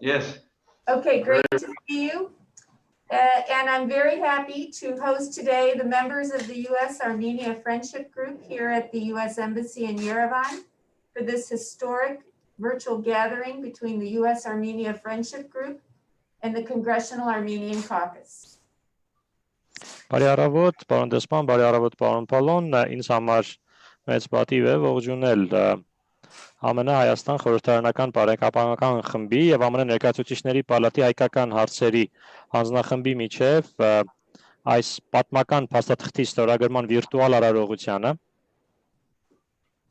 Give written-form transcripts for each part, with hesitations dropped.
Yes. Okay, great to see you. And I'm very happy to host today the members of the U.S.-Armenia Friendship Group here at the U.S. Embassy in Yerevan for this historic virtual gathering between the U.S.-Armenia Friendship Group and the Congressional Armenian Caucus. Բարի առավոտ, պարոն դեսպան, բարի առավոտ, պարոն Պալոն, ինձ համար մեծ պատիվ է ողջունել ԱՄՆ Հայաստան խորհրդարանական բարեկամական խմբի եւ ԱՄՆ Ներկայացուցիչների պալատի հայկական հարցերի հանձնախմբի միջև այս պատմական փաստաթղթի ստորագրման վիրտուալ արարողությանը.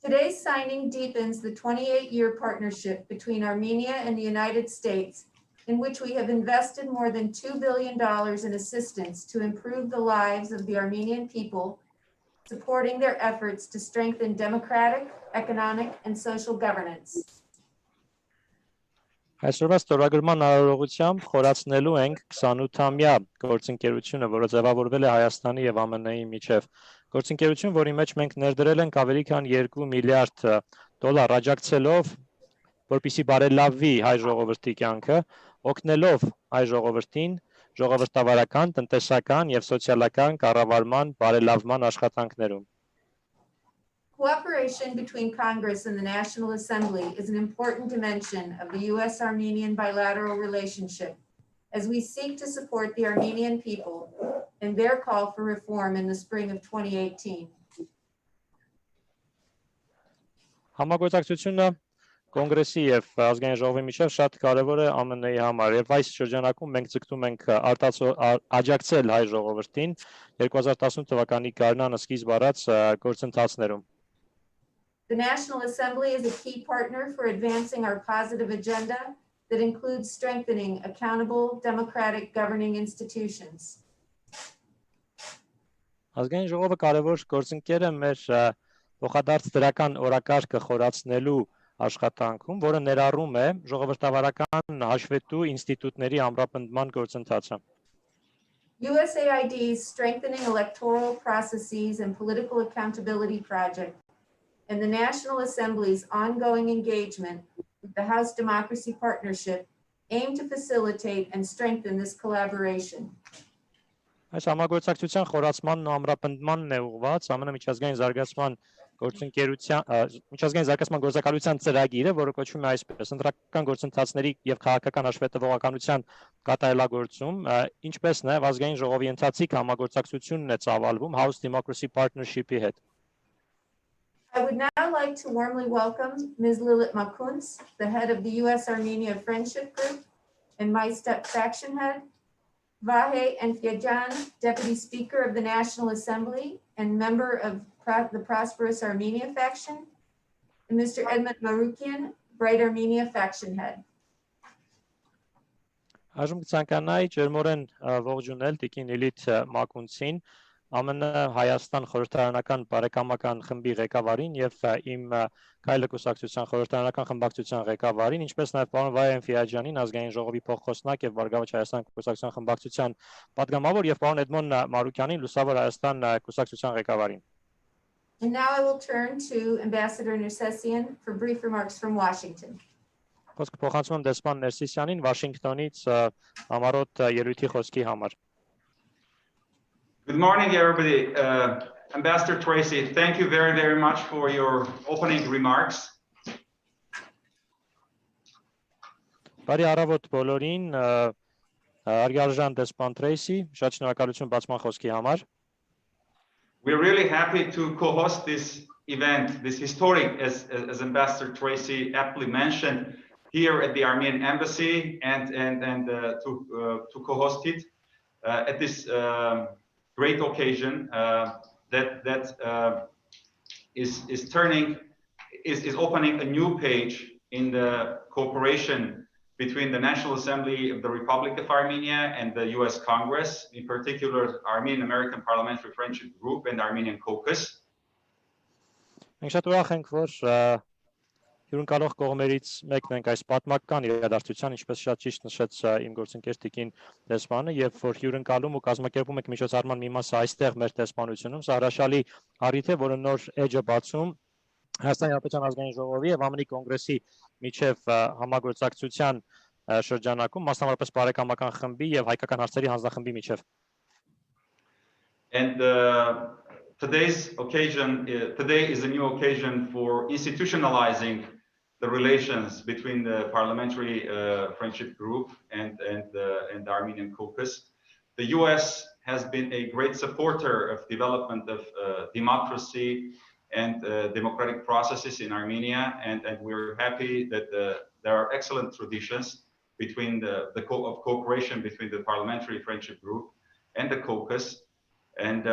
Today's signing deepens the 28-year partnership between Armenia and the United States, in which we have invested more than $2 billion in assistance to improve the lives of the Armenian people, supporting their efforts to strengthen democratic, economic, and social governance. Այսօրվա ստորագրման արարողությամբ խորացնելու ենք 28-ամյա գործընկերությունը, որը ձևավորվել է Հայաստանի եւ ԱՄՆ-ի միջև։ Գործընկերություն, որի մեջ մենք ներդրել ենք ավելի քան $2 միլիարդ աջակցելով, որպեսզի բարելավվի հայ ժողովրդի կյանքը, օգնելով հայ ժողովրդին ժողովրդավարական, տնտեսական եւ սոցիալական կառավարման բարելավման աշխատանքներում. Cooperation between Congress and the National Assembly is an important dimension of the U.S.-Armenian bilateral relationship as we seek to support the Armenian people in their call for reform in the spring of 2018. Համագործակցությունը Կոնգրեսի եւ Ազգային ժողովի միջև շատ կարեւոր է ԱՄՆ-ի համար եւ այս շրջանակում մենք ցկտում ենք աջակցել հայ ժողովրդին 2018 թվականի գարնանը սկիզբ առած գործընթացներում. The National Assembly is a key partner for advancing our positive agenda that includes strengthening accountable democratic governing institutions. Ազգային ժողովը կարևոր գործընկեր է մեր փոխադարձ դրական օրակարգը խորացնելու աշխատանքում, որը ներառում է ժողովրդավարական հաշվետու ինստիտուտների ամրապնդման գործընթացը. USAID's Strengthening Electoral Processes and Political Accountability Project and the National Assembly's ongoing engagement with the House Democracy Partnership aim to facilitate and strengthen this collaboration. Այս համագործակցության խորացմանն ու ամրապնդմանն է ուղղված ԱՄՆ միջազգային զարգացման գործակալության ծրագիրը, որը կոչվում է այսպես ընտրական գործընթացների եւ քաղաքական հաշվետվողականության կատարելագործում, ինչպես նաեւ ազգային ժողովի ընթացիկ համագործակցությունն է ծավալվում House Democracy Partnership-ի հետ. I would now like to warmly welcome Ms. Lilit Makuns, the head of the U.S.-Armenia Friendship Group and my step faction head, Vahe Enfyajan, Deputy Speaker of the National Assembly and member of the Prosperous Armenia faction, and Mr. Edmund Marukian, Bright Armenia faction head. Այժմ կցանկանայի ջերմորեն ողջունել Տիկին Լիլիթ Մակունցին, ԱՄՆ Հայաստան խորհրդարանական բարեկամական խմբի ղեկավարին եւ իմ Քայլը կուսակցության խորհրդարանական խմբակցության ղեկավարին, ինչպես նաեւ պարոն Վահե Էնֆիաջյանին, ազգային ժողովի փոխխոսնակ եւ Բարգավաճ Հայաստան կուսակցության խմբակցության պատգամավոր եւ պարոն Էդմոն Մարուկյանին, Լուսավոր Հայաստան կուսակցության ղեկավարին. And now I will turn to Ambassador Nersessian for brief remarks from Washington. Խոսքը փոխանցում եմ դեսպան Ներսիսյանին Վաշինգտոնից համառոտ ելույթի խոսքի համար. Good morning, everybody. Ambassador Tracy, thank you very, very much for your opening remarks. Բարի առավոտ բոլորին, Արգարժան դեսպան Tracy, շատ շնորհակալություն բացման խոսքի համար. We're really happy to co-host this event, this historic, as Ambassador Tracy aptly mentioned, here at the Armenian Embassy and to co-host it at this great occasion that is opening a new page in the cooperation between the National Assembly of the Republic of Armenia and the U.S. Congress, in particular Armenian-American Parliamentary Friendship Group and the Armenian Caucus. Մենք շատ ուրախ ենք, որ հյուրընկալող կողմերից մեկն ենք այս պատմական իրադարձության, ինչպես շատ ճիշտ նշեց իմ գործընկեր Տիկին դեսպանը, եւ որ հյուրընկալում ու կազմակերպում եք միջոցառման մի մասը այստեղ մեր դեսպանությունում, սա հրաշալի առիթ է, որը նոր էջ է բացում Հայաստանի Հանրապետության ազգային ժողովի եւ ԱՄՆ-ի կոնգրեսի միջև համագործակցության շրջանակում, մասնավորապես բարեկամական խմբի եւ հայկական հարցերի հանձնախմբի միջև։ And today is a new occasion for institutionalizing the relations between the Parliamentary Friendship Group and the Armenian caucus. The US has been a great supporter of development of democracy and democratic processes in Armenia, and we're happy that there are excellent traditions between of cooperation between the Parliamentary Friendship Group and the caucus, and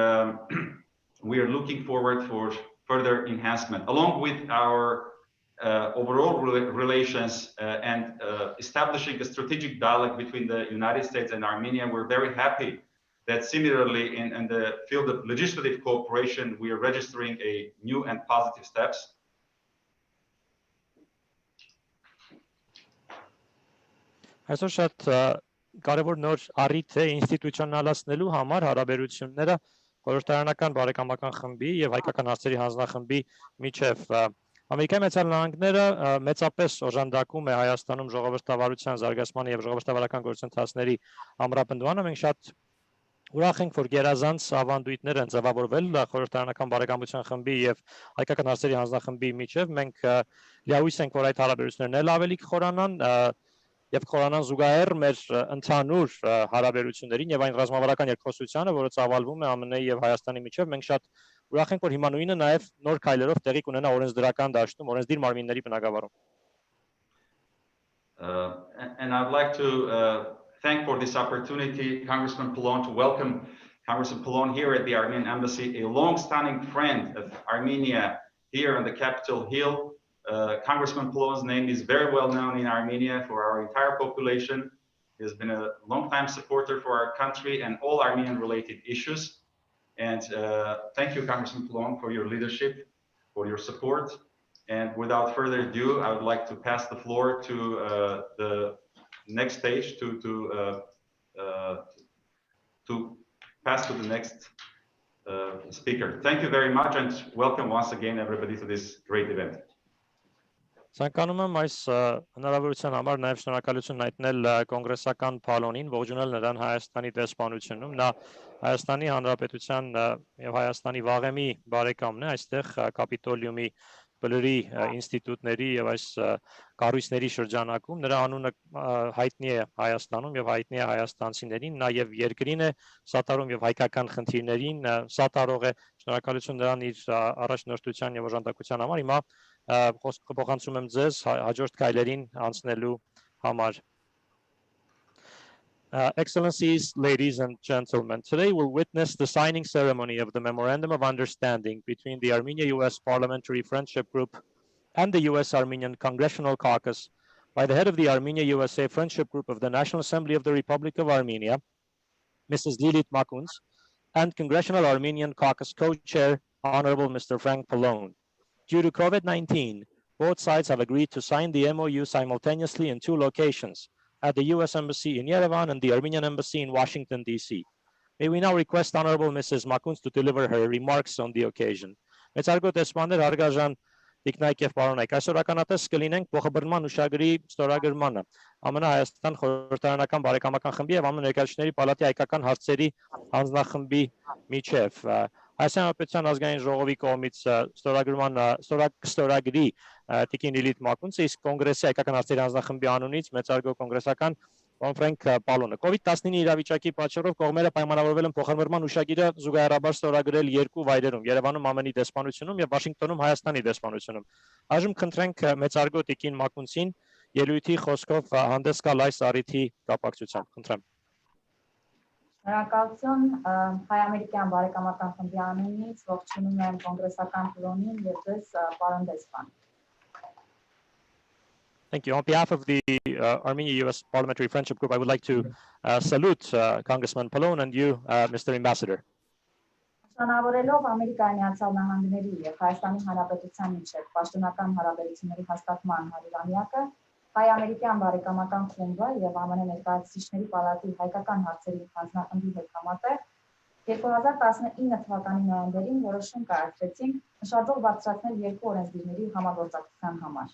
we are looking forward for further enhancement along with our overall relations and establishing a strategic dialogue between the United States and Armenia. We're very happy that similarly in the field of legislative cooperation, we are registering a new and positive steps. Այսօր շատ կարևոր նոր առիթ է ինստիտուցիոնալացնելու համար հարաբերությունները խորհրդարանական բարեկամական խմբի եւ հայկական հարցերի հանձնախմբի միջև։ Ամերիկայի Միացյալ Նահանգները մեծապես օժանդակում է Հայաստանում ժողովրդավարության զարգացման եւ ժողովրդավարական գործընթացների ամրապնդմանը։ Մենք շատ ուրախ ենք, որ գերազանց ավանդույթներ են ձևավորվել խորհրդարանական բարեկամության խմբի եւ հայկական հարցերի հանձնախմբի միջև։ Մենք լիահույս ենք, որ այդ հարաբերություններն էլ ավելի կխորանան եւ կխորանան զուգահեռ մեր ընդհանուր հարաբերություններին եւ այն ռազմավարական երկխոսությանը, որը ծավալվում է ԱՄՆ-ի եւ Հայաստանի միջև։ Մենք շատ ուրախ ենք, որ հիմա նույնը նաեւ նոր քայլերով տեղի կունենա օրենսդրական դաշտում, օրենսդիր մարմինների բնագավառում։ And I'd like to thank for this opportunity, Congressman Pallone, to welcome Congressman Pallone here at the Armenian Embassy, a long-standing friend of Armenia here on the Capitol Hill. Congressman Pallone's name is very well known in Armenia for our entire population. He has been a long-time supporter for our country and all Armenian-related issues. And thank you, Congressman Pallone, for your leadership, for your support. And without further ado, I would like to pass the floor to the next stage, to pass to the next speaker. Thank you very much, and welcome once again, everybody, to this great event. Ցանկանում եմ այս հնարավորության համար նաև շնորհակալություն հայտնել կոնգրեսական Փալոնին, ողջունել նրան Հայաստանի դեսպանությունում։ Նա Հայաստանի Հանրապետության եւ Հայաստանի վաղեմի բարեկամն է այստեղ Կապիտոլիումի բլրի ինստիտուտների եւ այս կառույցների շրջանակում։ Նրա անունը հայտնի է Հայաստանում եւ հայտնի է հայաստանցիներին, նա եւ երկրին է սատարում եւ հայկական խնդիրներին սատարող է։ Շնորհակալություն նրան իր առաջնորդության եւ օժանդակության համար։ Հիմա խոսքը փոխանցում եմ ձեզ հաջորդ քայլերին անցնելու համար։ Excellencies, ladies and gentlemen, today we'll witness the signing ceremony of the Memorandum of Understanding between the Armenia-US Parliamentary Friendship Group and the US-Armenian Congressional Caucus by the head of the Armenia-USA Friendship Group of the National Assembly of the Republic of Armenia, Mrs. Lilit Makuns, and Congressional Armenian Caucus Co-Chair, Honorable Mr. Frank Pallone. Due to COVID-19, both sides have agreed to sign the MOU simultaneously in two locations, at the US Embassy in Yerevan and the Armenian Embassy in Washington, D.C. May we now request Honorable Mrs. Makuns to deliver her remarks on the occasion. Մեծարգոտ դեսպաններ, հարգարժան տիկնայք եւ պարոնայք, այսօր ականատես կլինենք փոխըմբռնման հուշագրի ստորագրմանը ԱՄՆ Հայաստան խորհրդարանական բարեկամական խմբի եւ ԱՄՆ Ներկայացուցիչների պալատի հայկական հարցերի հանձնախմբի միջև Հայաստան-ԱՄՆ Ազգային ժողովի կողմից ստորագրի տիկին Լիլիթ Մակունցը, իսկ կոնգրեսի հայկական հարցերի հանձնախմբի անունից մեծարգո կոնգրեսական Ֆրանկ Պալոնը։ COVID-19 իրավիճակի պատճառով կողմերը պայմանավորվել են փոխըմբռնման հուշագիրը զուգահեռաբար ստորագրել երկու վայրերում՝ Երևանում ԱՄՆ-ի դեսպանությունում եւ Վաշինգտոնում Հայաստանի դեսպանությունում։ Այժմ քննենք մեծարգո տիկին Մակունցին ելույթի խոսքով հանդես գալ այս առիթի կապակցությամբ։ Խնդրեմ։ Շնորհակալություն հայ-ամերիկյան բարեկամական խմբի անունից ողջունում եմ կոնգրեսական Պալոնին եւ ձեզ պարոն դեսպան։ Thank you. On behalf of the Armenia-US Parliamentary Friendship Group, I would like to salute Congressman Pallone and you, Mr. Ambassador. Շնորհավորելով Ամերիկայի Միացյալ Նահանգների եւ Հայաստանի Հանրապետության միջեւ պաշտոնական հարաբերությունների հաստատման 100-ամյակը, հայ-ամերիկյան բարեկամական խումբը եւ ԱՄՆ Ներկայացուցիչների պալատի հայկական հարցերի հանձնախմբի հետ համատեղ 2019 թվականի նոյեմբերին որոշում կայացրեցինք նշաձող բարձրացնել երկու օրենսդիրների համագործակցության համար։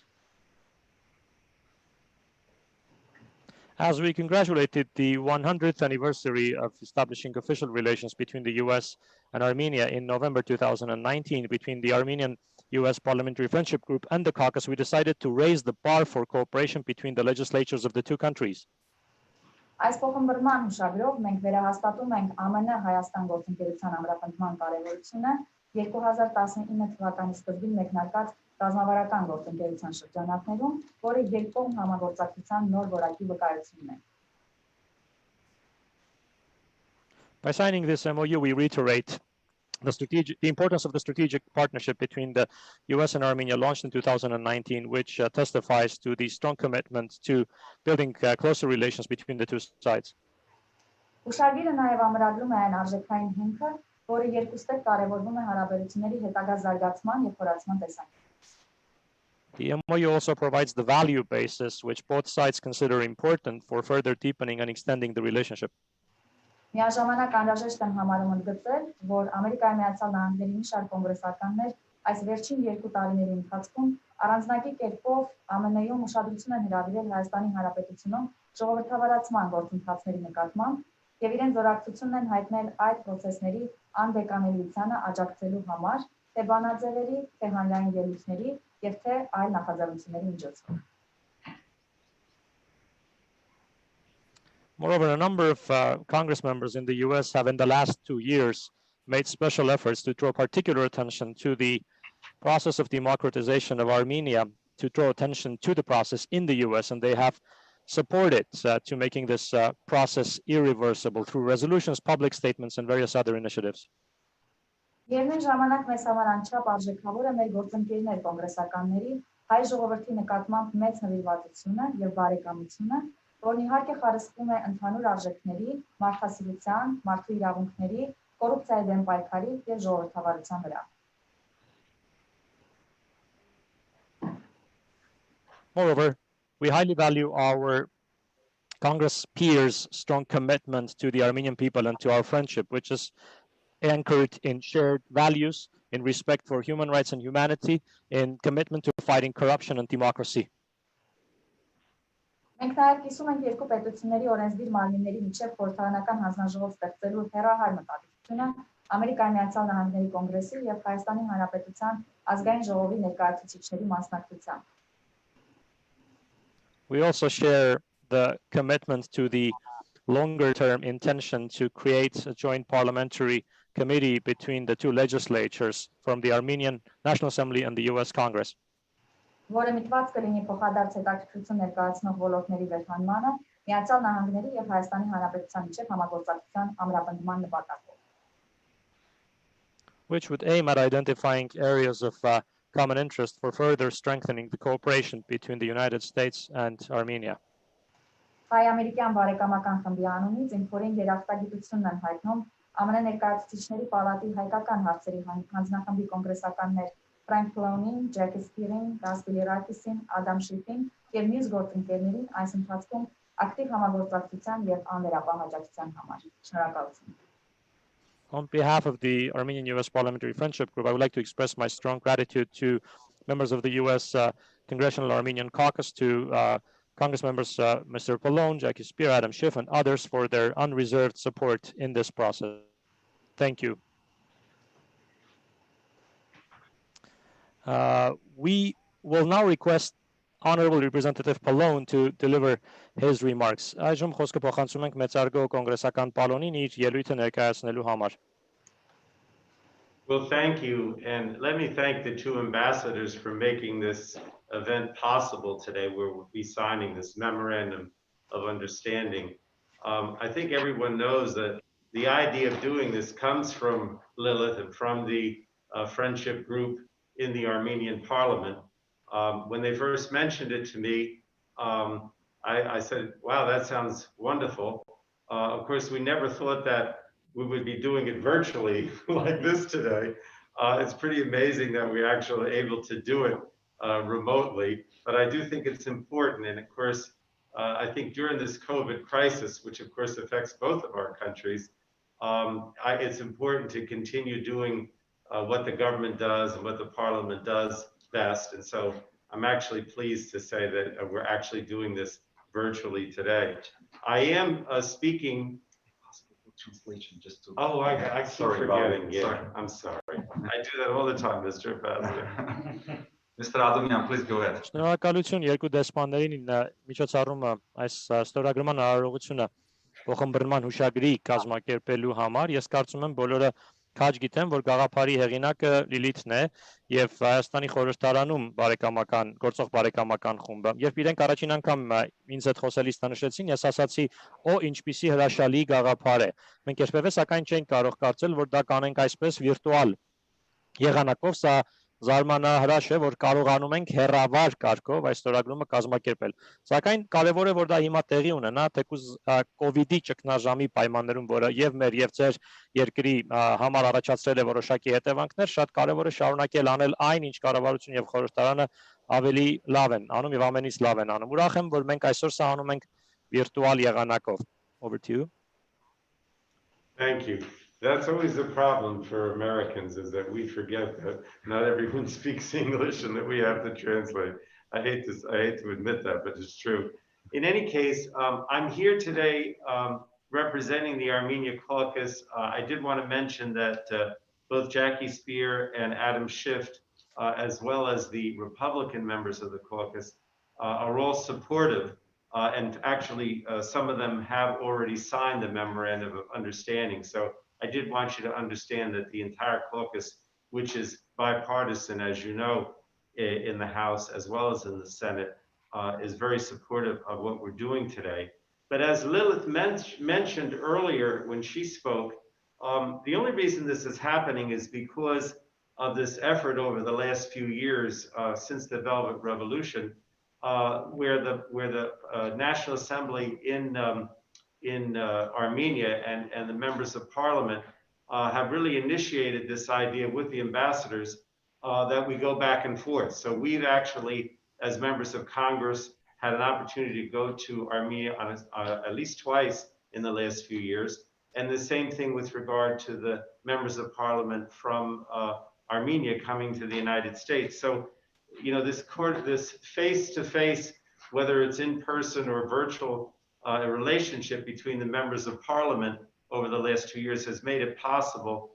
As we congratulated the 100th anniversary of establishing official relations between the US and Armenia in November 2019 between the Armenian-US Parliamentary Friendship Group and the caucus, we decided to raise the bar for cooperation between the legislatures of the two countries. Այս փոխըմբռնման հուշագրով մենք վերահաստատում ենք ԱՄՆ-Հայաստան գործընկերության ամրապնդման կարևորությունը 2019 թվականի սկզբին մեկնարկած ռազմավարական գործընկերության շրջանակներում, որը երկկողմ համագործակցության նոր որակի վկայությունն է։ By signing this MOU, we reiterate the importance of the strategic partnership between the US and Armenia launched in 2019, which testifies to the strong commitment to building closer relations between the two sides. Հուշագիրը նաև ամրագրում է այն արժեքային հիմքը, որը երկուստեղ կարևորվում է հարաբերությունների հետագա զարգացման և խորացման տեսանկյունից։ The MOU also provides the value basis which both sides consider important for further deepening and extending the relationship. Միաժամանակ անհրաժեշտ եմ համարում ընդգծել, որ Ամերիկայի Միացյալ Նահանգների մի շարք կոնգրեսականներ այս վերջին 2 տարիների ընթացքում առանձնակի կերպով ԱՄՆ-ում ուշադրություն են հրավիրել Հայաստանի Հանրապետությունում ժողովրդավարացման գործընթացների նկատմամբ եւ իրենց զորակցությունն են հայտնել այդ process-ների անդեկանելիությանը աջակցելու համար, թե բանաձևերի, թե հանրային ելույթների եւ թե այլ նախաձեռնությունների միջոցով։ Moreover, a number of Congress members in the US have in the last 2 years made special efforts to draw particular attention to the process of democratization of Armenia, to draw attention to the process in the US, and they have supported to making this process irreversible through resolutions, public statements, and various other initiatives. Միևնույն ժամանակ մեզ համար անչափ արժեքավոր է մեր գործընկերներ կոնգրեսականների հայ ժողովրդի նկատմամբ մեծ նվիրվածությունը եւ բարեկամությունը, որն իհարկե խարսխվում է ընդհանուր արժեքների, մարդասիրության, մարդու իրավունքների, կոռուպցիայի դեմ պայքարի եւ ժողովրդավարության վրա։ Moreover, we highly value our Congress peers' strong commitment to the Armenian people and to our friendship, which is anchored in shared values, in respect for human rights and humanity, in commitment to fighting corruption and democracy. Մենք նաև կիսում ենք երկու պետությունների օրենսդիր մարմինների միջև խորհրդարանական հանձնաժողով ստեղծելու հեռահար մտադրությունը Ամերիկայի Միացյալ Նահանգների կոնգրեսի եւ Հայաստանի Հանրապետության ազգային ժողովի ներկայացուցիչների մասնակցությամբ։ We also share the commitment to the longer-term intention to create a joint parliamentary committee between the two legislatures from the Armenian National Assembly and the US Congress. Որը միտված կլինի փոխադարձ հետաքրքրություն ներկայացնող ոլորտների վերհանմանը Միացյալ Նահանգների եւ Հայաստանի Հանրապետության միջև համագործակցության ամրապնդման նպատակով։ Which would aim at identifying areas of common interest for further strengthening the cooperation between the United States and Armenia. Հայ-ամերիկյան բարեկամական խմբի անունից ինքորին երախտագիտությունն են հայտնում ԱՄՆ Ներկայացուցիչների պալատի հայկական հարցերի հանձնախմբի կոնգրեսականներ Frank Clowney, Jackie Spearing, Rasbili Rakisին, Adam Schiffին եւ մյուս գործընկերներին այս ընթացքում ակտիվ համագործակցության եւ անվերապահ աջակցության համար։ Շնորհակալություն։ On behalf of the Armenian-US Parliamentary Friendship Group, I would like to express my strong gratitude to members of the US Congressional Armenian Caucus, to Congress members Mr. Pallone, Jackie Spear, Adam Schiff, and others for their unreserved support in this process. Thank you. We will now request Honorable Representative Pallone to deliver his remarks. Այժմ խոսքը փոխանցում ենք մեծարգո կոնգրեսական Պալոնին իր ելույթը ներկայացնելու համար։ Well, thank you, and let me thank the two ambassadors for making this event possible today, where we'll be signing this memorandum of understanding. I think everyone knows that the idea of doing this comes from Lilith and from the friendship group in the Armenian parliament. When they first mentioned it to me, I said, wow, that sounds wonderful. Of course, we never thought that we would be doing it virtually like this today. It's pretty amazing that we're actually able to do it remotely, but I do think it's important. And of course, I think during this COVID crisis, which of course affects both of our countries, it's important to continue doing what the government does and what the parliament does best. And so I'm actually pleased to say that we're actually doing this virtually today. I am speaking. Translation just to. Oh, I keep Sorry, forgetting. Bob. Yeah, Sorry. I'm sorry. I do that all the time, Mr. Ambassador. Mr. Adomyan, please go ahead. Շնորհակալություն երկու դեսպաններին միջոցառումը այս ստորագրման արարողությունը փոխըմբռնման հուշագրի կազմակերպելու համար ես կարծում եմ բոլորը քաջ գիտեն որ գաղափարի հեղինակը Լիլիթն է եւ Հայաստանի խորհրդարանում բարեկամական գործող բարեկամական խումբը երբ իրենք առաջին անգամ ինձ հետ խոսելիս նշեցին ես ասացի օ ինչպիսի հրաշալի գաղափար է մենք երբևէ սակայն չենք կարող կարծել որ դա կանենք այսպես վիրտուալ եղանակով սա զարմանահրաշ է որ կարողանում ենք հեռավար կարգով այս ստորագրումը կազմակերպել սակայն կարևոր է որ դա հիմա տեղի ունենա թեկուզ կոവിഡ്ի ճգնաժամի պայմաններում որը եւ մեր եւ ձեր երկրի համար առաջացրել է որոշակի հետևանքներ շատ կարևոր է շարունակել անել այն ինչ կառավարություն եւ խորհրդարանը ավելի լավ են անում եւ ամենից լավ են անում ուրախ եմ որ մենք այսօր սա անում ենք վիրտուալ եղանակով over to you Thank you. That's always a problem for Americans is that we forget that not everyone speaks English and that we have to translate. I hate to admit that, but it's true. In any case, I'm here today representing the Armenia caucus. I did want to mention that both Jackie Spear and Adam Schiff, as well as the Republican members of the caucus, are all supportive. And actually, some of them have already signed the memorandum of understanding. So I did want you to understand that the entire caucus, which is bipartisan, as you know, in the House as well as in the Senate, is very supportive of what we're doing today. But as Lilith mentioned earlier when she spoke, the only reason this is happening is because of this effort over the last few years since the Velvet Revolution, where the National Assembly in Armenia and the members of parliament have really initiated this idea with the ambassadors that we go back and forth. So we've actually, as members of Congress, had an opportunity to go to Armenia at least twice in the last few years. And the same thing with regard to the members of parliament from Armenia coming to the United States. So, you know, this face-to-face, whether it's in person or virtual, a relationship between the members of parliament over the last 2 years has made it possible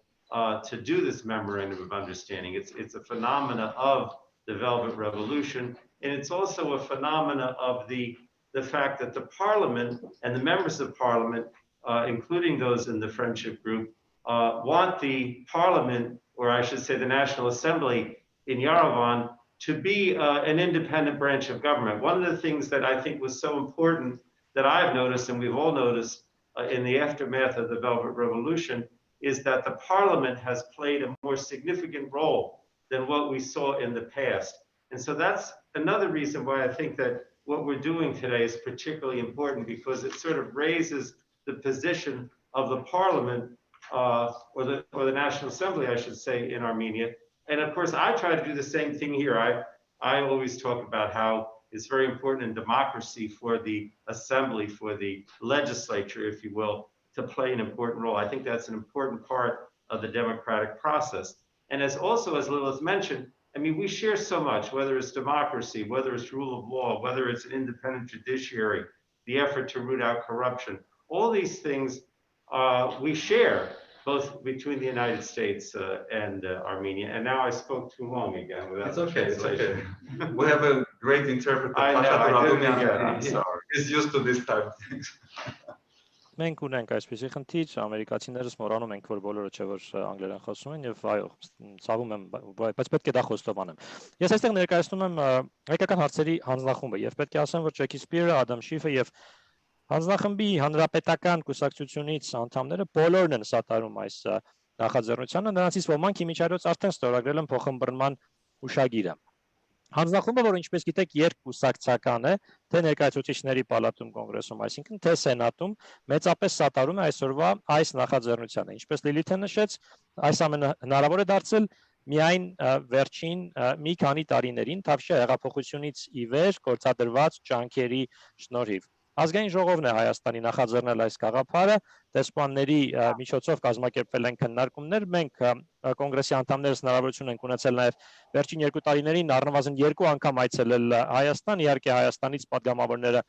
to do this memorandum of understanding. It's a phenomena of the Velvet Revolution, and it's also a phenomena of the fact that the parliament and the members of parliament, including those in the friendship group, want the parliament, or I should say the National Assembly in Yerevan, to be an independent branch of government. One of the things that I think was so important that I've noticed and we've all noticed in the aftermath of the Velvet Revolution is that the parliament has played a more significant role than what we saw in the past. And so that's another reason why I think that what we're doing today is particularly important because it sort of raises the position of the parliament or the National Assembly, I should say, in Armenia. And of course, I try to do the same thing here. I always talk about how it's very important in democracy for the assembly, for the legislature, if you will, to play an important role. I think that's an important part of the democratic process. And as Lilith mentioned, I mean, we share so much, whether it's democracy, whether it's rule of law, whether it's an independent judiciary, the effort to root out corruption. All these things we share, both between the United States and Armenia. And now I spoke too long again. It's okay, it's okay. We have a great interpreter. I know, I'm sorry. He's used to this type of things. Մենք ունենք այսպիսի խնդիր, ամերիկացիներս մոռանում ենք, որ բոլորը չէ որ անգլերեն խոսում են եւ այո, ցավում եմ, բայց պետք է դա խոստովանեմ։ Ես այստեղ ներկայացնում եմ հայկական հարցերի հանձնախումբը եւ պետք է ասեմ, որ Jackie Spear-ը, Adam Schiff-ը եւ հանձնախմբի հանրապետական կուսակցությունից անդամները բոլորն են սատարում այս նախաձեռնությանը, նրանցից ոմանք իմիջիայլոց արդեն ստորագրել են փոխըմբռնման հուշագիրը։ Հանձնախումբը, որ ինչպես գիտեք, երկկուսակցական է, թե ներկայացուցիչների պալատում կոնգրեսում, այսինքն թե սենատում, մեծապես սատարում է այսօրվա այս նախաձեռնությանը։ Ինչպես Լիլիթը նշեց, այս ամենը հնարավոր է դարձել միայն վերջին մի քանի տարիներին Թավշյա հեղափոխությունից ի վեր գործադրված ջանքերի շնորհիվ։ Ազգային ժողովն է Հայաստանի նախաձեռնել այս գաղափարը, դեսպանների միջոցով կազմակերպվել են քննարկումներ, մենք կոնգրեսի անդամներս հնարավորություն ենք ունեցել նաև վերջին 2 տարիներին առնվազն 2 անգամ այցելել Հայաստան, իհարկե Հայաստանից падգամավորները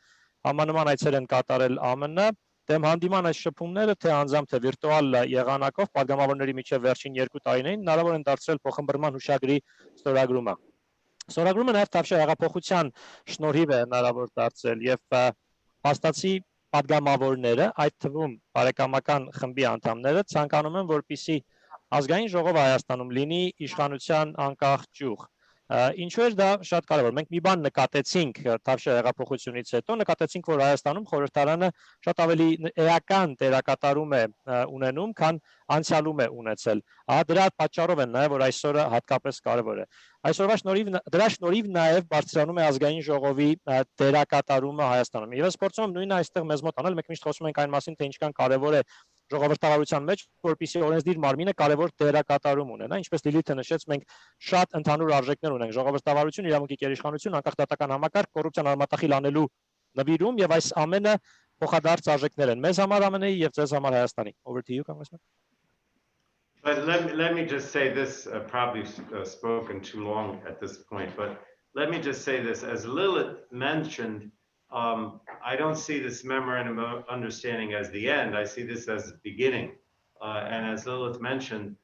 Համանման այցեր են կատարել ԱՄՆ, դեմ հանդիման այս շփումները թե անձամբ թե վիրտուալ եղանակով падգամավորների միջև վերջին 2 տարիներին հնարավոր են դարձրել փոխըմբռնման հուշագրի ստորագրումը։ Ստորագրումը նաև Թավշյա հեղափոխության շնորհիվ է հնարավոր դարձել եւ փաստացի падգամավորները, այդ թվում բարեկամական խմբի անդամները ցանկանում են, որպիսի ազգային ժողով Հայաստանում լինի իշխանության անկախ ճյուղ։ Ինչու էր դա շատ կարևոր։ Մենք մի բան նկատեցինք Թավշյա հեղափոխությունից հետո, նկատեցինք, որ Հայաստանում խորհրդարանը շատ ավելի էական դերակատարում է ունենում, քան անցյալում է ունեցել։ Դրա պատճառով են նաև, որ այսօրը հատկապես կարևոր է։ Այսօրվա դրա շնորհիվ նաև բարձրանում է ազգային ժողովի դերակատարումը Հայաստանում։ Եվ ես փորձում եմ նույնը այստեղ մեզ մոտ անել, մենք միշտ խոսում ենք այն մասին, թե ինչքան կարևոր է ժողովրդավարության մեջ, որպեսզի օրենսդիր մարմինը կարևոր դերակատարում ունենա, ինչպես Լիլիթը նշեց, մենք շատ ընդհանուր արժեքներ ունենք՝ ժողովրդավարություն, իրավունքի գերիշխանություն, անկախ դատական համակարգ, կոռուպցիան արմատախիլ անելու նվիրում, եւ այս ամենը փոխադարձ արժեքներ են մեզ համար ԱՄՆ-ի եւ ձեզ համար Հայաստանի։ Over to you, Congressman. But let me just say this, probably spoken too long at this point, but let me just say this. As Lilith mentioned, I don't see this memorandum of understanding as the end. I see this as the beginning. And as Lilith mentioned,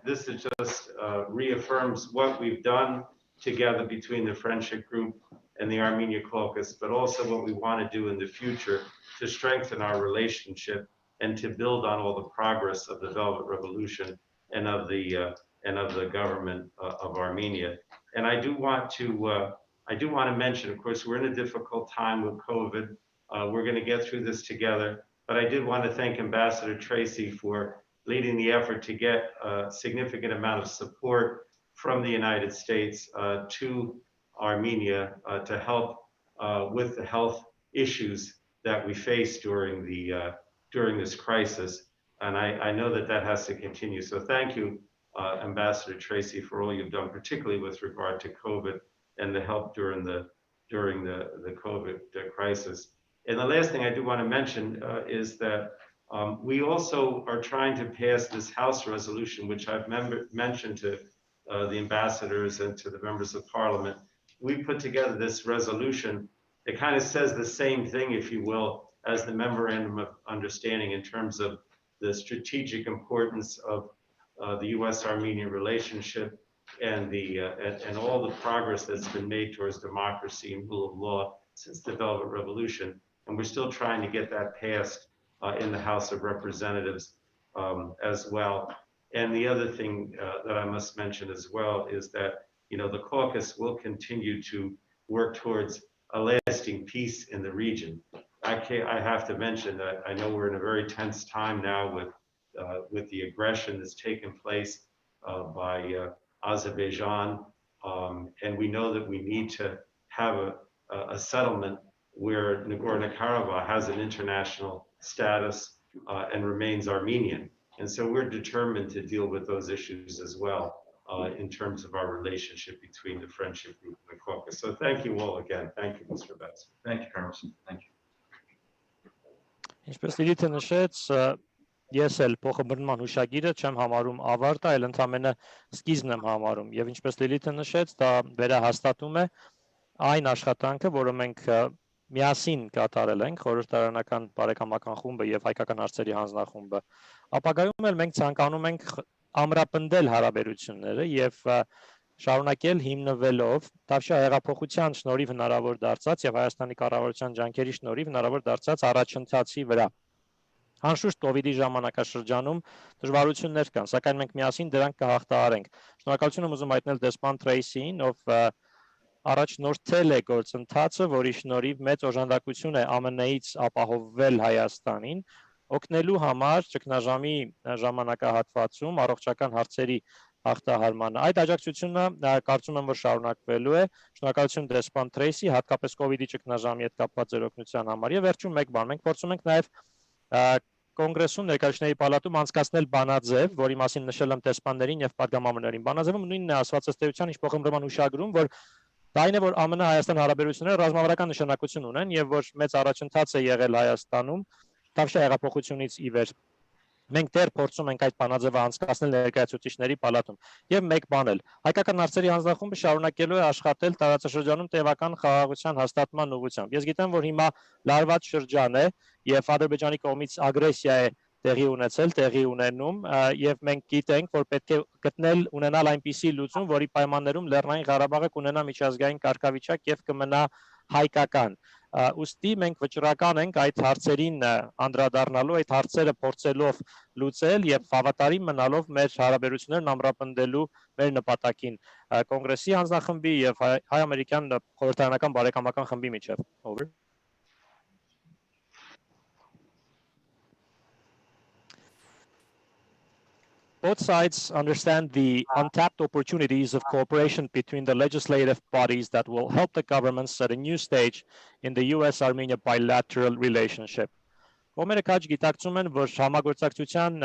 this is just reaffirms what we've done together between the Friendship Group and the Armenia Caucus, but also what we want to do in the future to strengthen our relationship and to build on all the progress of the Velvet Revolution and of the government of Armenia. And I do want to mention, of course, we're in a difficult time with COVID. We're going to get through this together. But I did want to thank Ambassador Tracy for leading the effort to get a significant amount of support from the United States to Armenia to help with the health issues that we face during this crisis. And I know that has to continue. So thank you, Ambassador Tracy, for all you've done, particularly with regard to COVID and the help during the COVID crisis. And the last thing I do want to mention is that we also are trying to pass this House resolution, which I've mentioned to the ambassadors and to the members of Parliament. We put together this resolution that kind of says the same thing, if you will, as the memorandum of understanding in terms of the strategic importance of the U.S.-Armenian relationship and all the progress that's been made towards democracy and rule of law since the Velvet Revolution. And we're still trying to get that passed in the House of Representatives as well. And the other thing that I must mention as well is that, the caucus will continue to work towards a lasting peace in the region. I have to mention that I know we're in a very tense time now with the aggression that's taken place by Azerbaijan. And we know that we need to have a settlement where Nagorno-Karabakh has an international status and remains Armenian. And so we're determined to deal with those issues as well in terms of our relationship between the Friendship Group and the caucus. So thank you all again. Thank you, Mr. Betts. Thank you, Congressman. Thank you. Ինչպես Լիլիթը նշեց, ես էլ փոխըմբռնման հուշագիրը չեմ համարում ավարտ, այլ ընդամենը սկիզբն եմ համարում։ Եվ ինչպես Լիլիթը նշեց, դա վերահաստատում է այն աշխատանքը, որը մենք միասին կատարել ենք խորհրդարանական բարեկամական խումբը եւ հայկական հարցերի հանձնախումբը, ապագայում էլ մենք ցանկանում ենք ամրապնդել հարաբերությունները եւ շարունակել հիմնվելով Թավշյա հեղափոխության շնորհիվ հնարավոր դարձած եւ Հայաստանի կառավարության ջանքերի շնորհիվ հնարավոր դարձած առաջընթացի վրա։ Անշուշտ COVID-ի ժամանակաշրջանում դժվարություններ կան, սակայն մենք միասին դրանք կհաղթահարենք։ Շնորհակալություն եմ ուզում հայտնել դեսպան Թրեյսիին, ով առաջնորդել է գործընթացը, որի շնորհիվ մեծ օժանդակություն է ԱՄՆ-ից ապահովվել Հայաստանին, օգնելու համար ճգնաժամի ժամանակահատվածում առողջական հարցերի հաղթահարմանը։ Այդ աջակցությունը կարծում եմ, որ շարունակվելու է։ Շնորհակալություն դեսպան Թրեյսի, հատկապես COVID-ի ճգնաժամի հետ կապված ձեր օգնության համար։ Եվ վերջում մեկ բան, մենք փորձում ենք նաև կոնգրեսում ներկայացուցիչների պալատում անցկացնել բանաձև, որի մասին նշել եմ դեսպաններին եւ падգամավորներին։ Բանաձևում նույնն է ասված ըստ էության, ինչ փոխըմբռնման հուշագրում, որ դա այն է, որ ԱՄՆ-Հայաստան հարաբերությունները ռազմավարական նշանակություն ունեն եւ որ մեծ առաջընթաց է եղել Հայաստանում Թավշյա հեղափոխությունից ի վեր։ Մենք դեռ փորձում ենք այդ բանաձևը անցկացնել ներկայացուցիչների պալատում եւ մեկ բան էլ հայկական հարցերի հանձնախումբը շարունակելու է աշխատել տարածաշրջանում տևական խաղաղության հաստատման ուղղությամբ։ Ես գիտեմ, որ հիմա լարված շրջան է եւ Ադրբեջանի կողմից ագրեսիա է տեղի ունեցել, տեղի ունենում եւ մենք գիտենք, որ պետք է ունենալ այնպիսի լուծում, որի պայմաններում Լեռնային Ղարաբաղը կունենա միջազգային կարգավիճակ եւ կմնա հայկական։ Ուստի մենք վճռական ենք այդ հարցերին անդրադառնալու, այդ հարցերը փորձելով լուծել եւ հավատարիմ մնալով մեր հարաբերություններն ամրապնդելու մեր նպատակին կոնգրեսի հանձնախմբի եւ հայ-ամերիկյան խորհրդարանական բարեկամական խմբի միջև։ Over. Both sides understand the untapped opportunities of cooperation between the legislative bodies that will help the government set a new stage in the US-Armenia bilateral relationship. Կողմերը քաջ գիտակցում են, որ համագործակցության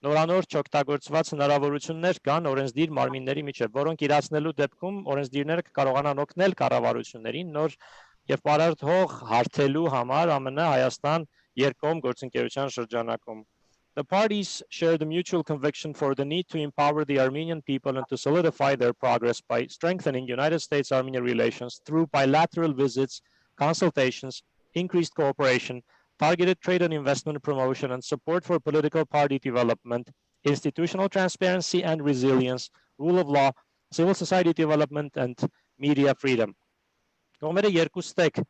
նորանոր չօգտագործված հնարավորություններ կան օրենսդիր մարմինների միջև, որոնք իրացնելու դեպքում օրենսդիրները կկարողանան օգնել կառավարություններին նոր եւ պարարտ հարթելու համար ԱՄՆ-Հայաստան երկկողմ գործընկերության շրջանակում. The parties share the mutual conviction for the need to empower the Armenian people and to solidify their progress by strengthening United States-Armenia relations through bilateral visits, consultations, increased cooperation, targeted trade and investment promotion, and support for political party development, institutional transparency and resilience, rule of law, civil society development, and media freedom. Կողմերը երկուստեք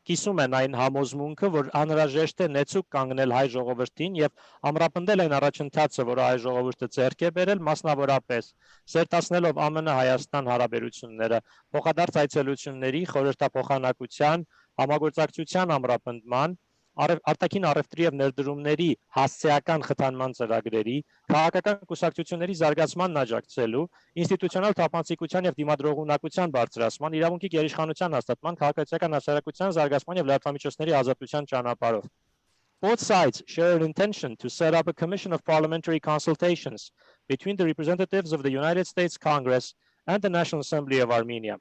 կիսում են այն համոզմունքը, որ անհրաժեշտ է նեցուկ կանգնել հայ ժողովրդին եւ ամրապնդել այն առաջընթացը, որը հայ ժողովուրդը ձեռք է բերել, մասնավորապես սերտացնելով ԱՄՆ-Հայաստան հարաբերությունները, փոխադարձ այցելությունների, խորհրդափոխանակության, համագործակցության ամրապնդման, արտաքին առևտրի եւ ներդրումների հասցեական խթանման ծրագրերի, քաղաքական կուսակցությունների զարգացմանն աջակցելու, ինստիտուցիոնալ թափանցիկության եւ դիմադրողունակության բարձրացման, իրավունքի գերիշխանության հաստատման, քաղաքացիական հասարակության զարգացման եւ լրատվամիջոցների ազատության ճանապարհով. Both sides share an intention to set up a commission of parliamentary consultations between the representatives of the United States Congress and the National Assembly of Armenia.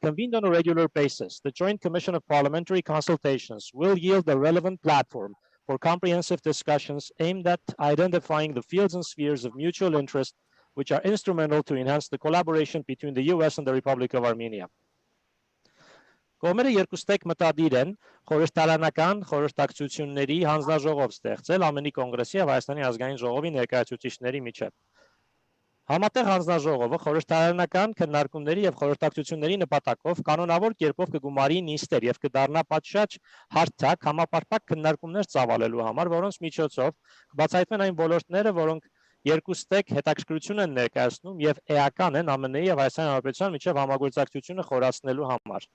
Convened on a regular basis, the Joint Commission of Parliamentary Consultations will yield a relevant platform for comprehensive discussions aimed at identifying the fields and spheres of mutual interest which are instrumental to enhance the collaboration between the US and the Republic of Armenia. Կողմերը երկուստեք մտադիր են խորհրդարանական խորհրդակցությունների հանձնաժողով ստեղծել ԱՄՆ-ի կոնգրեսի եւ Հայաստանի ազգային ժողովի ներկայացուցիչների միջև։ Համատեղ հանձնաժողովը խորհրդարանական քննարկումների եւ խորհրդակցությունների նպատակով կանոնավոր կերպով կգումարի նիստեր եւ կդառնա պատշաճ հարթակ համապարփակ քննարկումներ ծավալելու համար, որոնց միջոցով կբացահայտվեն այն ոլորտները, որոնք երկուստեք հետաքրքրություն են ներկայացնում եւ էական են ԱՄՆ-ի եւ Հայաստանի Հանրապետության միջև համագործակցությունը խորացնելու համար.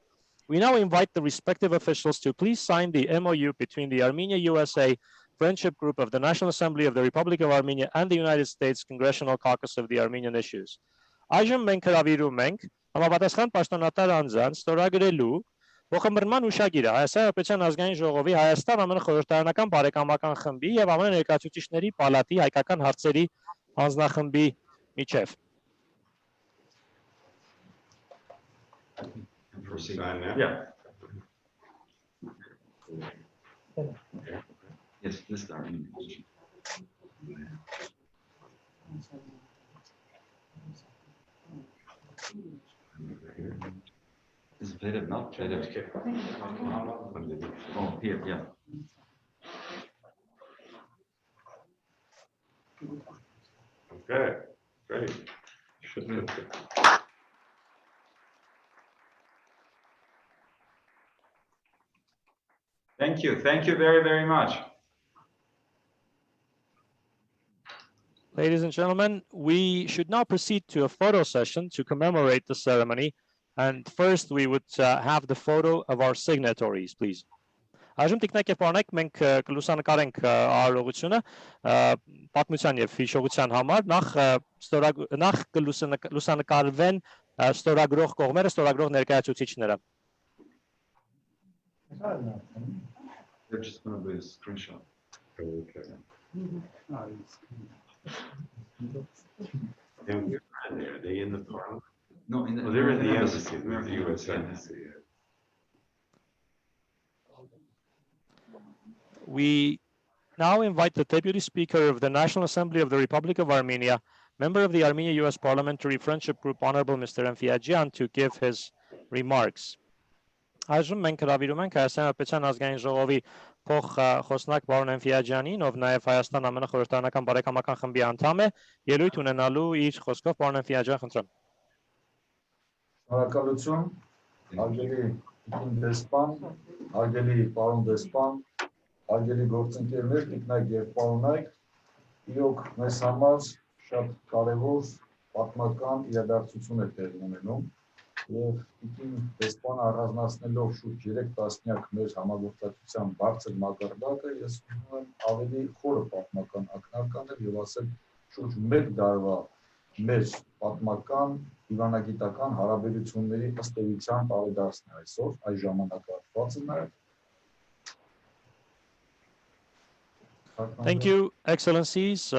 We now invite the respective officials to please sign the MOU between the Armenia-USA Friendship Group of the National Assembly of the Republic of Armenia and the United States Congressional Caucus of the Armenian Issues. Այժմ մենք հրավիրում ենք համապատասխան պաշտոնատար անձանց ստորագրելու փոխըմբռնման հուշագիրը Հայաստան-Հանրապետության ազգային ժողովի Հայաստան-ԱՄՆ խորհրդարանական բարեկամական խմբի եւ ԱՄՆ ներկայացուցիչների պալատի հայկական հարցերի հանձնախմբի միջև. Yeah. Yes, this is our invitation. Is it better? Not better. Oh, here, yeah. Okay, great. Thank you. Thank you very, very much. Ladies and gentlemen, we should now proceed to a photo session to commemorate the ceremony. And first, we would have the photo of our signatories, please. Այժմ տիկնակ եւ պարոնայք մենք կլուսանկարենք արարողությունը պատմության եւ հիշողության համար նախ կլուսանկարվեն ստորագրող կողմերը, ստորագրող ներկայացուցիչները. They're just going to be a screenshot. Okay. Are they in the parliament? No, They're in the embassy. They're in the U.S. embassy. We now invite the Deputy Speaker of the National Assembly of the Republic of Armenia, member of the Armenia-US Parliamentary Friendship Group, Honorable Mr. Enfiajian, to give his remarks. Այժմ մենք հրավիրում ենք Հայաստան-ՄՊ Ազգային ժողովի փոխխոսնակ պարոն Enfiajianին, ով նաև Հայաստան-ԱՄՆ խորհրդարանական բարեկամական խմբի անդամ է, ելույթ ունենալու իր խոսքով պարոն Enfiajian, խնդրեմ։ Շնորհակալություն, հարգելի դեսպան, հարգելի պարոն դեսպան, հարգելի գործընկերներ, տիկնայք եւ պարոնայք, իրոք մեզ համար շատ կարևոր պատմական իրադարձություն է տեղի ունենում եւ տիկին դեսպանը առանձնացնելով շուրջ 3 տասնյակ մեր համագործակցության բարձր մակարդակը, ես ուզում եմ ավելի խորը պատմական ակնարկ անել եւ ասել շուրջ 1 տարվա մեր պատմական դիվանագիտական հարաբերությունների ըստ էության տարեդարձն է այսօր, այս ժամանակահատվածը նաեւ. Thank you, Excellencies,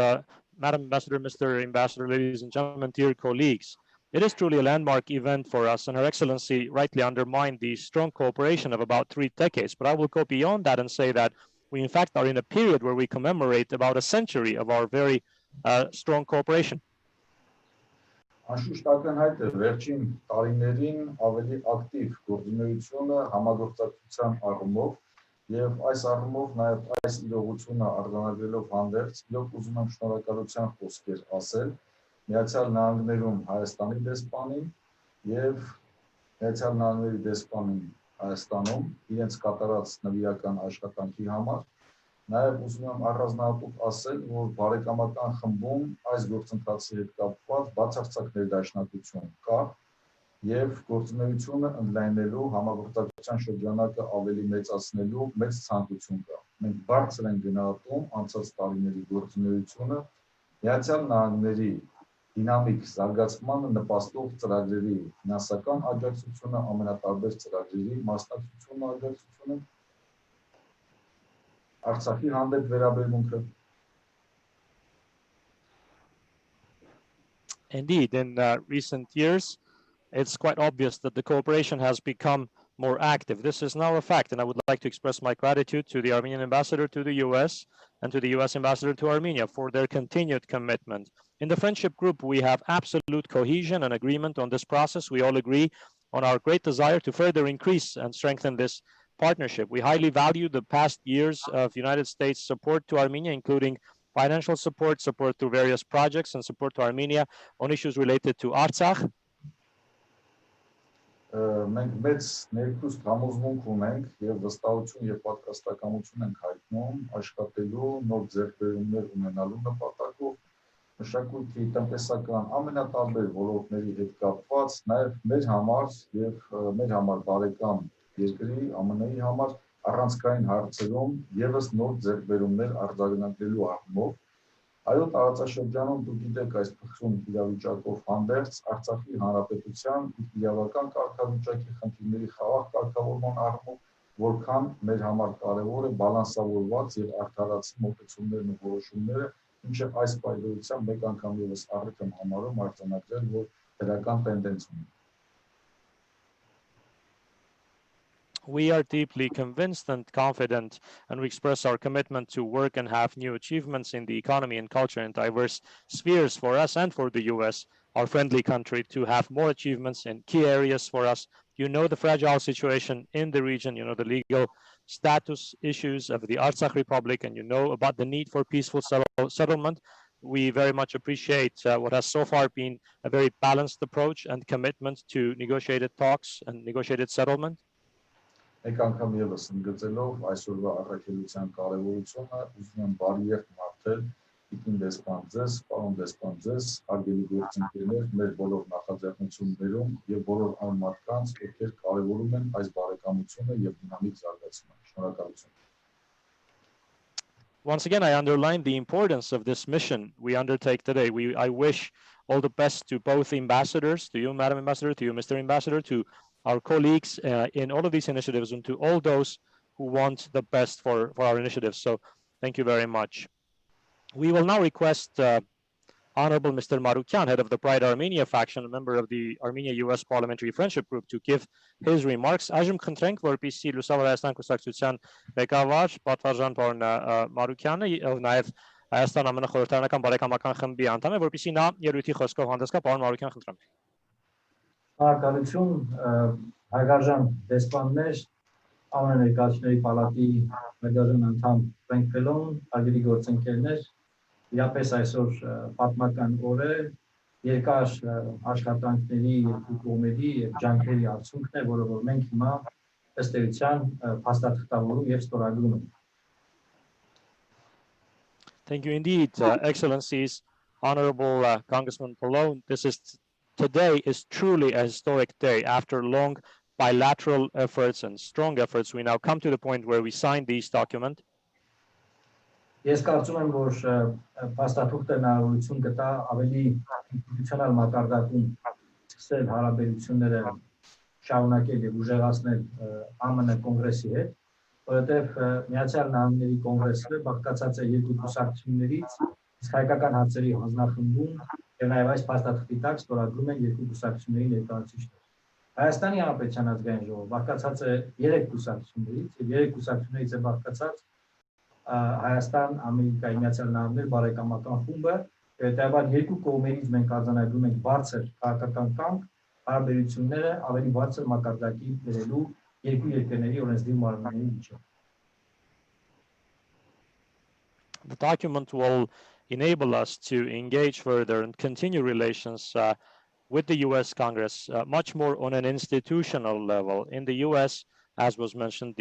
Madam Ambassador, Mr. Ambassador, ladies and gentlemen, dear colleagues. It is truly a landmark event for us, and Her Excellency rightly underlined the strong cooperation of about 3 decades. But I will go beyond that and say that we, in fact, are in a period where we commemorate about a century of our very strong cooperation. Անշուշտ ակնհայտ է վերջին տարիներին ավելի ակտիվ գործունեությունը համագործակցության առումով եւ այս առումով նաեւ այս իրողությունը արձանագրելով հանդերձ իրոք ուզում եմ շնորհակալության խոսքեր ասել Միացյալ Նահանգներում Հայաստանի դեսպանին եւ Միացյալ Նահանգների դեսպանին Հայաստանում իրենց կատարած նվիրական աշխատանքի համար նաեւ ուզում եմ առանձնահատուկ ասել որ բարեկամական խմբում այս գործընթացի հետ կապված բացարձակ ներդաշնակություն կա եւ գործունեությունը ընդլայնելու համագործակցության շրջանակը ավելի մեծացնելու մեծ ցանկություն կա։ Մենք բարձր ենք գնահատում անցած տարիների գործունեությունը Միացյալ Նահանգների դինամիկ զարգացմանը նպաստող ծրագրերի ֆինանսական աջակցությունը, ամենատարբեր ծրագրերի մասնակցությունը աջակցությունը, Արցախի հանդեպ վերաբերմունքը. Indeed, in recent years, it's quite obvious that the cooperation has become more active. This is now a fact, and I would like to express my gratitude to the Armenian ambassador to the US and to the US ambassador to Armenia for their continued commitment. In the friendship group, we have absolute cohesion and agreement on this process. We all agree on our great desire to further increase and strengthen this partnership. We highly value the past years of United States support to Armenia, including financial support, support through various projects, and support to Armenia on issues related to Artsakh. Մենք մեծ ներքուստ համոզմունք ունենք եւ վստահություն եւ պատրաստակամություն ենք հայտնում աշխատելու նոր ձեռքբերումներ ունենալու նպատակով մշակույթի տնտեսական ամենատարբեր ոլորտների հետ կապված նաեւ մեր համար եւ մեր համար բարեկամ երկրի ԱՄՆ-ի համար առանցքային հարցերում եւս նոր ձեռքբերումներ արձանագրելու առումով Այո, տարածաշրջանում դուք գիտեք այս փխրուն իրավիճակով հանդերձ Արցախի հանրապետության իրավական կարգավիճակի խնդիրների խաղաղ կարգավորման առումով որքան մեր համար կարևոր է բալանսավորված եւ արդարացի մոտեցումներն ու որոշումները, ինչը այս պայմանությամբ մեկ անգամ եւս առիթ եմ համարում արձանագրել, որ դրական տենդենց ունի։ We are deeply convinced and confident, and we express our commitment to work and have new achievements in the economy and culture in diverse spheres for us and for the US, our friendly country, to have more achievements in key areas for us. You know the fragile situation in the region, you know the legal status issues of the Artsakh Republic, and you know about the need for peaceful settlement. We very much appreciate what has so far been a very balanced approach and commitment to negotiated talks and negotiated settlement. Մեկ անգամ եւս ընդգծելով այսօրվա առաքելության կարեւորությունը, ուզում եմ բարի երթ մաղթել Տիկին դեսպան ձեզ, պարոն դեսպան ձեզ, հարգելի գործընկերներ, մեր բոլոր նախաձեռնություններում եւ բոլոր այն մարդկանց, ովքեր կարեւորում են այս բարեկամությունը եւ դինամիկ զարգացումը։ Շնորհակալություն։ Once again, I underline the importance of this mission we undertake today. I wish all the best to both ambassadors, to you, Madam Ambassador, to you, Mr. Ambassador, to our colleagues in all of these initiatives, and to all those who want the best for our initiatives. So thank you very much. We will now request Honorable Mr. Marukyan, head of the Pride Armenia faction, a member of the Armenia-US Parliamentary Friendship Group, to give his remarks. Այժմ խնդրենք, որպեսզի Լուսավոր Հայաստան կուսակցության ղեկավար պատվարժան պարոն Մարուկյանը եւ նաեւ Հայաստան-ԱՄՆ խորհրդարանական բարեկամական խմբի անդամ է, որպեսզի նա ելույթի խոսքով հանդես գա։ Պարոն Մարուկյան, խնդրեմ։ Շնորհակալություն, հարգարժան դեսպաններ, ԱՄՆ Ներկայացուցիչների պալատի հարգարժան անդամ Ֆրենկ Ֆելոն, հարգելի գործընկերներ, իրապես այսօր պատմական օր է, երկար աշխատանքների երկու կողմերի եւ ջանքերի արդյունքն է, որը որ մենք հիմա ըստ էության փաստաթղթավորում եւ ստորագրում ենք։ Thank you indeed, Excellencies, Honorable Congressman Pallone. Today is truly a historic day. After long bilateral efforts and strong efforts, we now come to the point where we sign these documents. Ես կարծում եմ, որ փաստաթուղթը հնարավորություն կտա ավելի ինստիտուցիոնալ մակարդակում սկսել հարաբերությունները շարունակել եւ ուժեղացնել ԱՄՆ կոնգրեսի հետ, որովհետեւ Միացյալ Նահանգների կոնգրեսը բաղկացած է երկու կուսակցություններից, իսկ հայկական հարցերի հանձնախմբում եւ նաեւ այս փաստաթղթի տակ ստորագրում են երկու կուսակցությունների ներկայացուցիչներ։ Հայաստանի Հանրապետության ազգային ժողովը բաղկացած է 3 կուսակցություններից եւ 3 կուսակցություններից է բաղկացած Հայաստան-Ամերիկայի Միացյալ Նահանգներ բարեկամական խումբը, հետեւաբար երկու կողմերից մենք արձանագրում ենք բարձր քաղաքական կամք, հարաբերությունները ավելի բարձր մակարդակի բերելու երկու երկրների օրենսդիր մարմինների միջև։ The document will enable us to engage further and continue relations with the U.S. Congress much more on an institutional level. In the U.S., as was mentioned,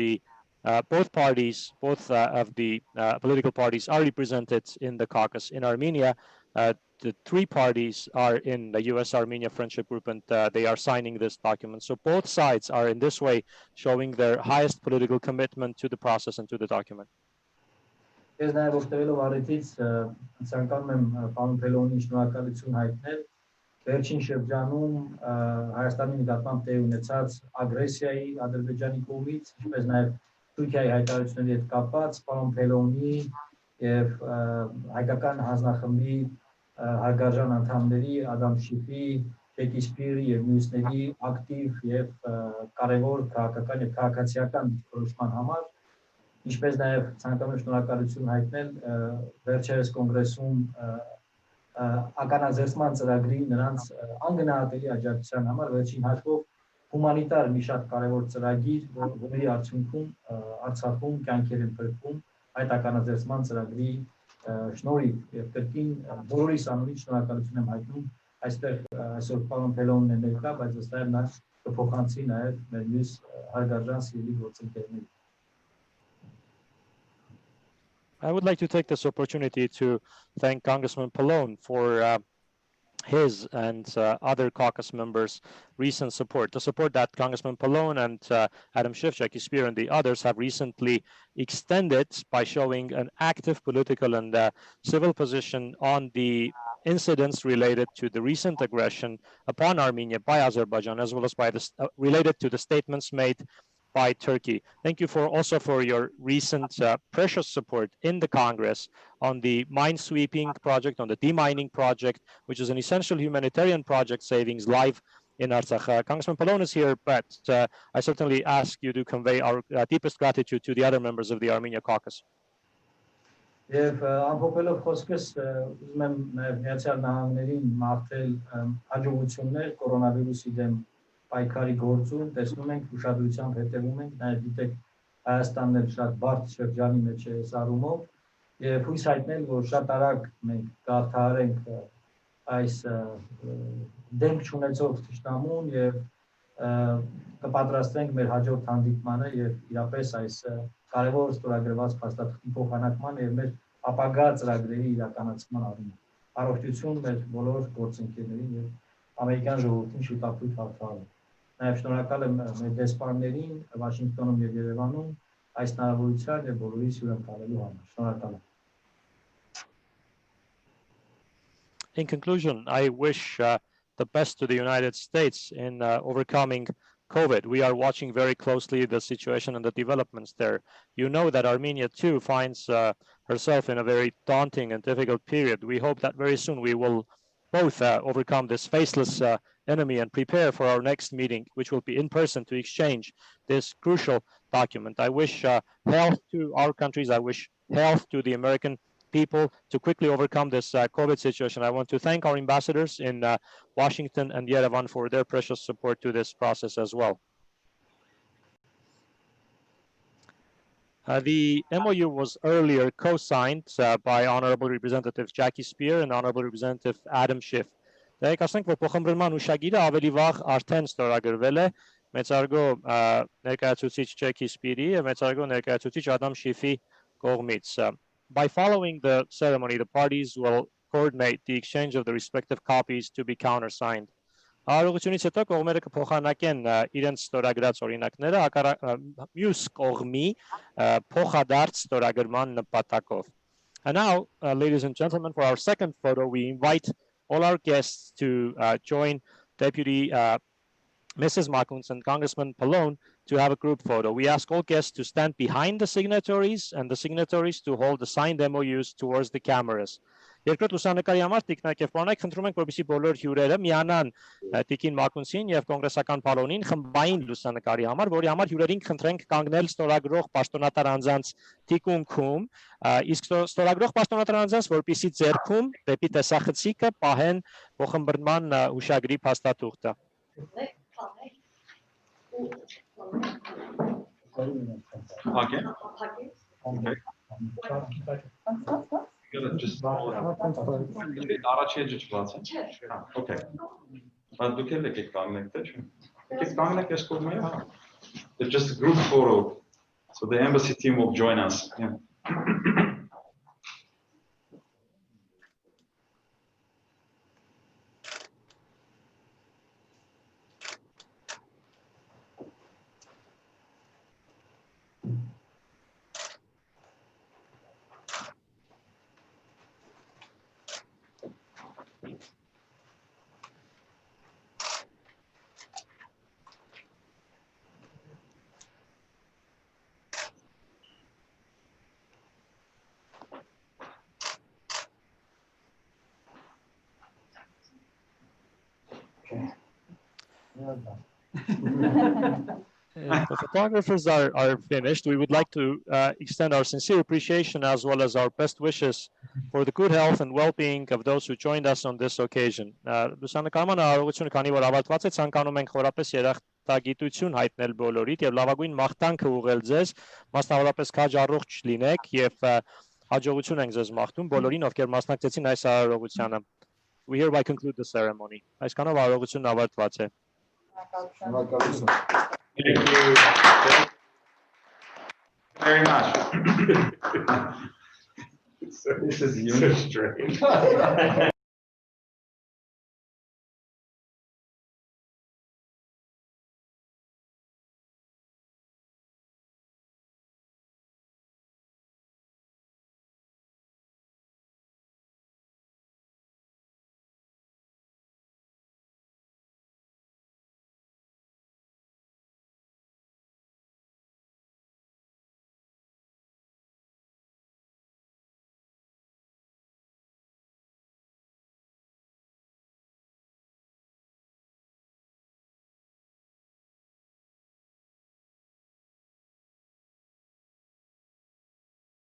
both parties, both of the political parties are represented in the caucus. In Armenia, the 3 parties are in the US-Armenia Friendship Group, and they are signing this document. So both sides are in this way showing their highest political commitment to the process and to the document. Ես նաև օգտվելով առիթից ցանկանում եմ պարոն Ֆելոնին շնորհակալություն հայտնել վերջին շրջանում Հայաստանի նկատմամբ տեղի ունեցած ագրեսիայի Ադրբեջանի կողմից, ինչպես նաև Թուրքիայի հայտարարությունների հետ կապված պարոն Ֆելոնի եւ հայկական հանձնախմբի հարգարժան անդամների Ադամ Շիֆի, Քեթի Սպիրի եւ մյուսների ակտիվ եւ կարեւոր քաղաքական եւ քաղաքացիական դիրքորոշման համար, ինչպես նաեւ ցանկանում եմ շնորհակալություն հայտնել վերջերս կոնգրեսում ականաձերծման ծրագրի նրանց անգնահատելի աջակցության համար վերջին հաշվով հումանիտար մի շատ կարևոր ծրագիր, որի արդյունքում Արցախում կյանքեր են փրկվում այդ ականաձերծման ծրագրի շնորհիվ եւ կրկին բոլորիս անունից շնորհակալություն եմ հայտնում այստեղ այսօր պարոն Ֆելոնն է ներկա, բայց վստահ եմ նա կփոխանցի նաեւ մեր մյուս հարգարժան սիրելի գործընկերներին։ I would like to take this opportunity to thank Congressman Pallone for his and other caucus members' recent support. The support that Congressman Pallone and Adam Schiff, Jackie Spear, and the others have recently extended by showing an active political and civil position on the incidents related to the recent aggression upon Armenia by Azerbaijan, as well as by related to the statements made by Turkey. Thank you also for your recent precious support in the Congress on the mine sweeping project, on the demining project, which is an essential humanitarian project saving lives in Artsakh. Congressman Pallone is here, but I certainly ask you to convey our deepest gratitude to the other members of the Armenia caucus. Եվ ամփոփելով խոսքս ուզում եմ նաև Միացյալ Նահանգներին մաղթել հաջողություններ կորոնավիրուսի դեմ պայքարի գործում, տեսնում ենք ուշադրությամբ հետևում ենք, նաև գիտեք Հայաստանն էլ շատ բարդ շրջանի մեջ է սարումով եւ հույս հայտնել, որ շատ արագ մենք կհաղթահարենք այս դեմք չունեցող թշնամուն եւ կպատրաստվենք մեր հաջորդ հանդիպմանը եւ իրապես այս կարևոր ստորագրված փաստաթղթի փոխանակման եւ մեր ապագա ծրագրերի իրականացման առումով առողջություն մեր բոլոր գործընկերներին եւ ամերիկյան ժողովրդին շուտապույտ հաղթահարել։ Նաեւ շնորհակալ եմ մեր դեսպաններին Վաշինգտոնում եւ Երևանում այս հնարավորության եւ բոլորիս հյուրընկալելու համար։ Շնորհակալ եմ։ In conclusion, I wish the best to the United States in overcoming COVID. We are watching very closely the situation and the developments there. You know that Armenia too finds herself in a very daunting and difficult period. We hope that very soon we will both overcome this faceless enemy and prepare for our next meeting, which will be in person, to exchange this crucial document. I wish health to our countries. I wish health to the American people to quickly overcome this COVID situation. I want to thank our ambassadors in Washington and Yerevan for their precious support to this process as well. The MOU was earlier co-signed by Honorable Representative Jackie Spear and Honorable Representative Adam Schiff. Դերակացնենք, որ փոխըմբռնման հուշագիրը ավելի վաղ արդեն ստորագրվել է մեծարգո ներկայացուցիչ Jackie Spear-ի եւ մեծարգո ներկայացուցիչ Adam Schiff-ի կողմից. By following the ceremony, the parties will coordinate the exchange of the respective copies to be countersigned. Հարողությունից հետո կողմերը կփոխանակեն իրենց ստորագրած օրինակները մյուս կողմի փոխադարձ ստորագրման նպատակով. And now, ladies and gentlemen, for our second photo, we invite all our guests to join Deputy Mrs. Makuns and Congressman Pallone to have a group photo. We ask all guests to stand behind the signatories and the signatories to hold the signed MOUs towards the cameras. Երկրորդ լուսանկարի համար տիկնակ եւ պարոնայք խնդրում ենք, որպեսզի բոլոր հյուրերը միանան Տիկին Մակունսին եւ կոնգրեսական Պալոնին խմբային լուսանկարի համար, որի համար հյուրերին խնդրենք կանգնել ստորագրող պաշտոնատար անձանց թիկունքում, իսկ ստորագրող պաշտոնատար անձանց որպեսզի ձեռքում դեպի տեսախցիկը պահեն փոխըմբռնման հուշագրի փաստաթուղթը. Just okay. It's just a group photo, so the embassy team will join us. Yeah. The photographers are finished. We would like to extend our sincere appreciation as well as our best wishes for the good health and well-being of those who joined us on this occasion. Լուսանկարման արարողությունը քանի որ ավարտված է, ցանկանում ենք խորապես երախտագիտություն հայտնել բոլորիդ եւ լավագույն մաղթանքը ուղղել ձեզ, մասնավորապես քաջ առողջ լինեք եւ հաջողություն ենք ձեզ մաղթում բոլորին, ովքեր մասնակցեցին այս արարողությանը. We hereby conclude the ceremony. Այսքանով արարողությունն ավարտված է. Thank you very much. This is so strange.